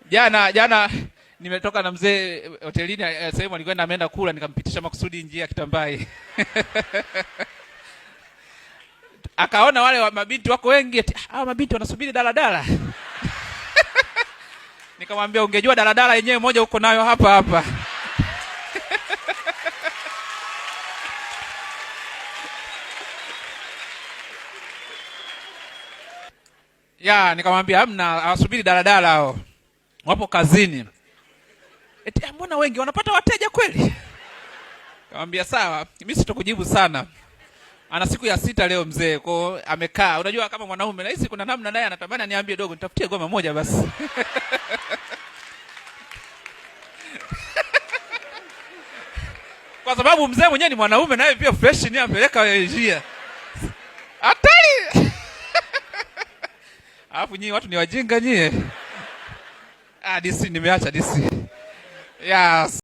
Jana nimetoka na mzee hotelini, sehemu alikwenda ameenda kula, nikampitisha makusudi njia ya Kitambai. Akaona wale mabinti wako wengi, hao mabinti wanasubiri daladala. Nikamwambia ungejua daladala yenyewe moja uko nayo hapa hapa. Nikamwambia hamna, hawasubiri daladala hao. Wapo kazini. Mbona wengi wanapata wateja kweli? Nikamwambia sawa, mimi sitokujibu sana. Ana siku ya 6 leo mzee, kwa amekaa. Unajua kama mwanaume na hizi kuna namna naye anatamani niambie dogo nitafutie goma moja basi. Kwa sababu mzee mwenyewe ni mwanaume naye pia fresh ni ampeleka njia. Hatari. Alafu nyinyi watu ni wajinga nyie. DC nimeacha DC. Yes.